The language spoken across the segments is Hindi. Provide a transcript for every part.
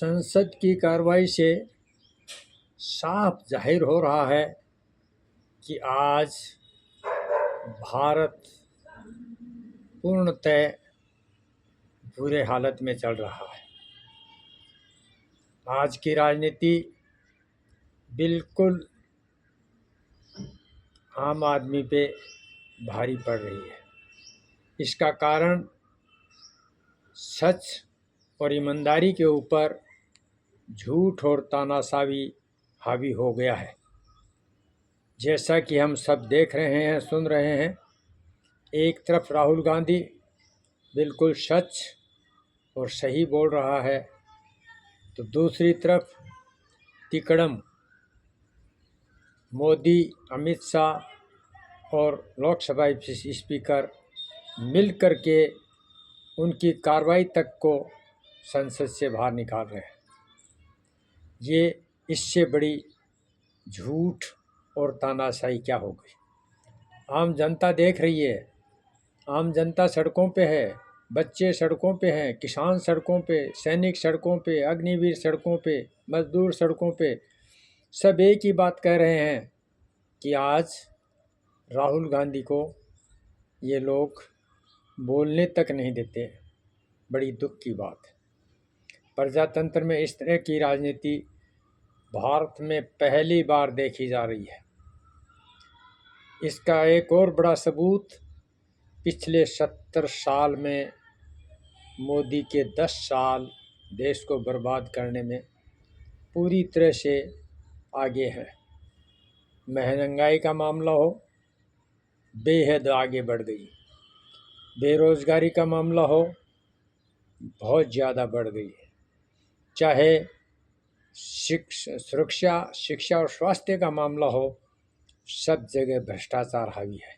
संसद की कार्रवाई से साफ जाहिर हो रहा है कि आज भारत पूर्णतः बुरे हालत में चल रहा है। आज की राजनीति बिल्कुल आम आदमी पे भारी पड़ रही है। इसका कारण सच और ईमानदारी के ऊपर झूठ और तानाशाही हावी हो गया है। जैसा कि हम सब देख रहे हैं, सुन रहे हैं, एक तरफ राहुल गांधी बिल्कुल सच और सही बोल रहा है, तो दूसरी तरफ तिकड़म मोदी, अमित शाह और लोकसभा स्पीकर मिल कर के उनकी कार्रवाई तक को संसद से बाहर निकाल रहे हैं। ये इससे बड़ी झूठ और तानाशाही क्या हो गई। आम जनता देख रही है, आम जनता सड़कों पे है, बच्चे सड़कों पे हैं, किसान सड़कों पे, सैनिक सड़कों पे, अग्निवीर सड़कों पे, मजदूर सड़कों पे। सब एक ही बात कह रहे हैं कि आज राहुल गांधी को ये लोग बोलने तक नहीं देते। बड़ी दुख की बात है। प्रजातंत्र में इस तरह की राजनीति भारत में पहली बार देखी जा रही है। इसका एक और बड़ा सबूत पिछले 70 साल में मोदी के 10 साल देश को बर्बाद करने में पूरी तरह से आगे है। महंगाई का मामला हो, बेहद आगे बढ़ गई। बेरोजगारी का मामला हो, बहुत ज़्यादा बढ़ गई है। चाहे सुरक्षा, शिक्षा और स्वास्थ्य का मामला हो, सब जगह भ्रष्टाचार हावी है।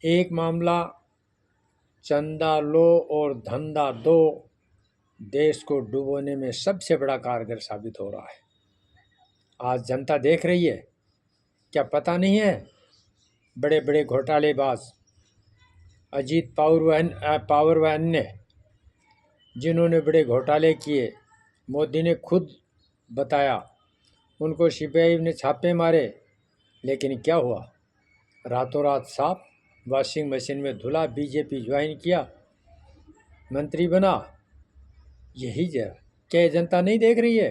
एक मामला चंदा लो और धंधा दो देश को डुबोने में सबसे बड़ा कारगर साबित हो रहा है। आज जनता देख रही है। क्या पता नहीं है? बड़े बड़े घोटालेबाज अजीत पावर व अन्य जिन्होंने बड़े घोटाले किए, मोदी ने खुद बताया, उनको सीबीआई ने छापे मारे, लेकिन क्या हुआ? रातों रात साफ, वॉशिंग मशीन में धुला, बीजेपी ज्वाइन किया, मंत्री बना। यही क्या ये जनता नहीं देख रही है?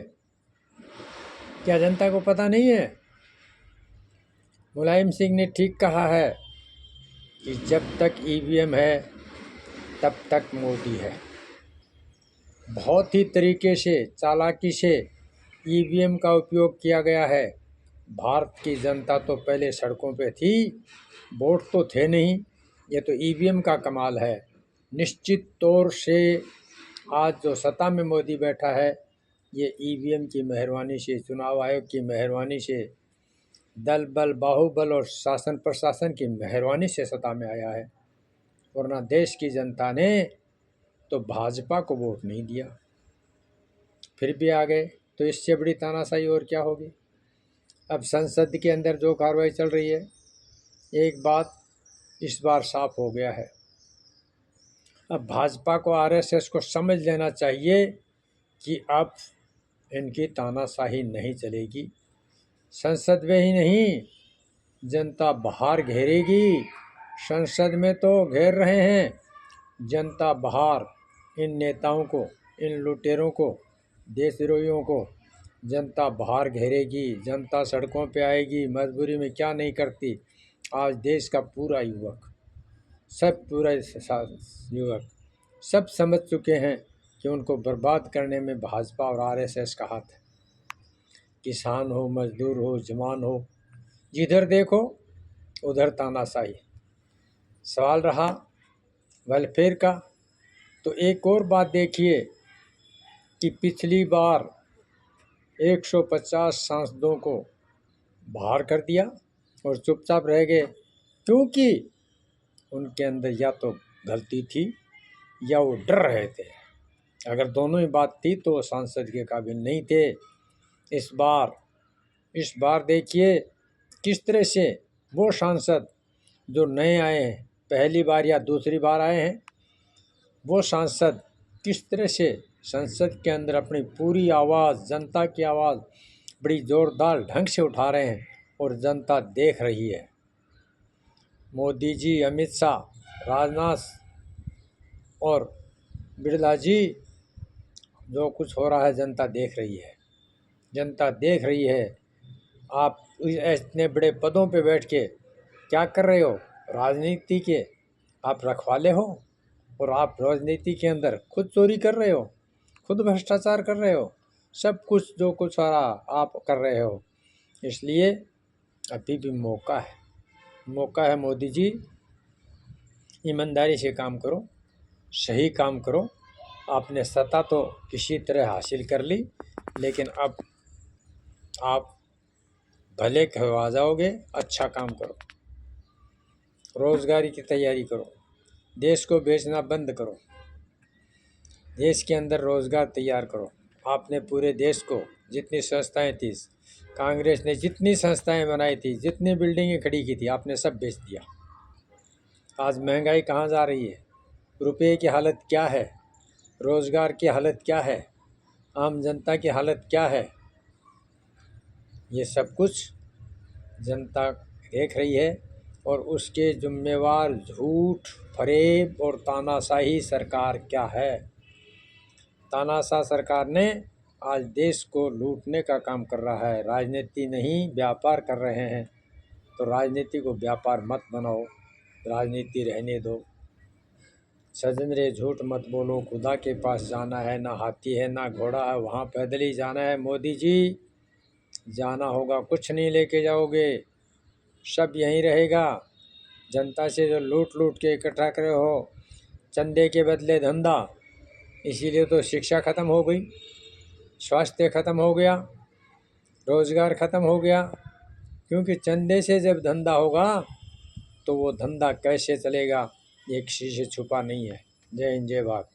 क्या जनता को पता नहीं है? मुलायम सिंह ने ठीक कहा है कि जब तक ईवीएम है तब तक मोदी है। बहुत ही तरीके से, चालाकी से ईवीएम का उपयोग किया गया है। भारत की जनता तो पहले सड़कों पे थी, वोट तो थे नहीं। ये तो ईवीएम का कमाल है। निश्चित तौर से आज जो सत्ता में मोदी बैठा है, ये ईवीएम की मेहरबानी से, चुनाव आयोग की मेहरबानी से, दल बल बाहुबल और शासन प्रशासन की मेहरबानी से सत्ता में आया है। वरना देश की जनता ने तो भाजपा को वोट नहीं दिया, फिर भी आ गए। तो इससे बड़ी तानाशाही और क्या होगी। अब संसद के अंदर जो कार्रवाई चल रही है, एक बात इस बार साफ हो गया है। अब भाजपा को, आरएसएस को समझ लेना चाहिए कि अब इनकी तानाशाही नहीं चलेगी। संसद में ही नहीं, जनता बाहर घेरेगी। संसद में तो घेर रहे हैं, जनता बाहर इन नेताओं को, इन लुटेरों को, देशद्रोहियों को जनता बाहर घेरेगी। जनता सड़कों पे आएगी। मजबूरी में क्या नहीं करती। आज देश का पूरा युवक, पूरा युवक सब समझ चुके हैं कि उनको बर्बाद करने में भाजपा और आरएसएस का हाथ है। किसान हो, मजदूर हो, जवान हो, जिधर देखो उधर तानाशाही। सवाल रहा वेलफेयर का, तो एक और बात देखिए कि पिछली बार 150 सांसदों को बाहर कर दिया और चुपचाप रह गए, क्योंकि उनके अंदर या तो गलती थी या वो डर रहे थे। अगर दोनों ही बात थी तो वो सांसद के काबिल नहीं थे। इस बार देखिए किस तरह से वो सांसद जो नए आए हैं, पहली बार या दूसरी बार आए हैं, वो सांसद किस तरह से संसद के अंदर अपनी पूरी आवाज़, जनता की आवाज़ बड़ी ज़ोरदार ढंग से उठा रहे हैं और जनता देख रही है। मोदी जी, अमित शाह, राजनाथ और बिरला जी, जो कुछ हो रहा है जनता देख रही है। जनता देख रही है। आप इतने बड़े पदों पे बैठ के क्या कर रहे हो? राजनीति के आप रखवाले हो और आप राजनीति के अंदर खुद चोरी कर रहे हो, खुद भ्रष्टाचार कर रहे हो, सब कुछ जो कुछ हो रहा आप कर रहे हो। इसलिए अभी भी मौका है मोदी जी, ईमानदारी से काम करो, सही काम करो। आपने सत्ता तो किसी तरह हासिल कर ली, लेकिन अब आप भले कहवा जाओगे। अच्छा काम करो, रोज़गारी की तैयारी करो, देश को बेचना बंद करो, देश के अंदर रोज़गार तैयार करो। आपने पूरे देश को जितनी संस्थाएं थी, कांग्रेस ने जितनी संस्थाएं बनाई थी, जितनी बिल्डिंगें खड़ी की थी, आपने सब बेच दिया। आज महंगाई कहाँ जा रही है? रुपये की हालत क्या है? रोज़गार की हालत क्या है? आम जनता की हालत क्या है? ये सब कुछ जनता देख रही है और उसके जिम्मेवार झूठ, फरेब और तानाशाही सरकार क्या है? तानाशाह सरकार ने आज देश को लूटने का काम कर रहा है। राजनीति नहीं, व्यापार कर रहे हैं। तो राजनीति को व्यापार मत बनाओ, राजनीति रहने दो। सजन रे झूठ मत बोलो, खुदा के पास जाना है, ना हाथी है ना घोड़ा है, वहाँ पैदल ही जाना है। मोदी जी, जाना होगा, कुछ नहीं लेके जाओगे, सब यहीं रहेगा। जनता से जो लूट के इकट्ठा करे हो, चंदे के बदले धंधा, इसीलिए तो शिक्षा ख़त्म हो गई, स्वास्थ्य ख़त्म हो गया, रोज़गार ख़त्म हो गया। क्योंकि चंदे से जब धंधा होगा तो वो धंधा कैसे चलेगा, ये किसी से छुपा नहीं है। जय हिंद, जय भारत।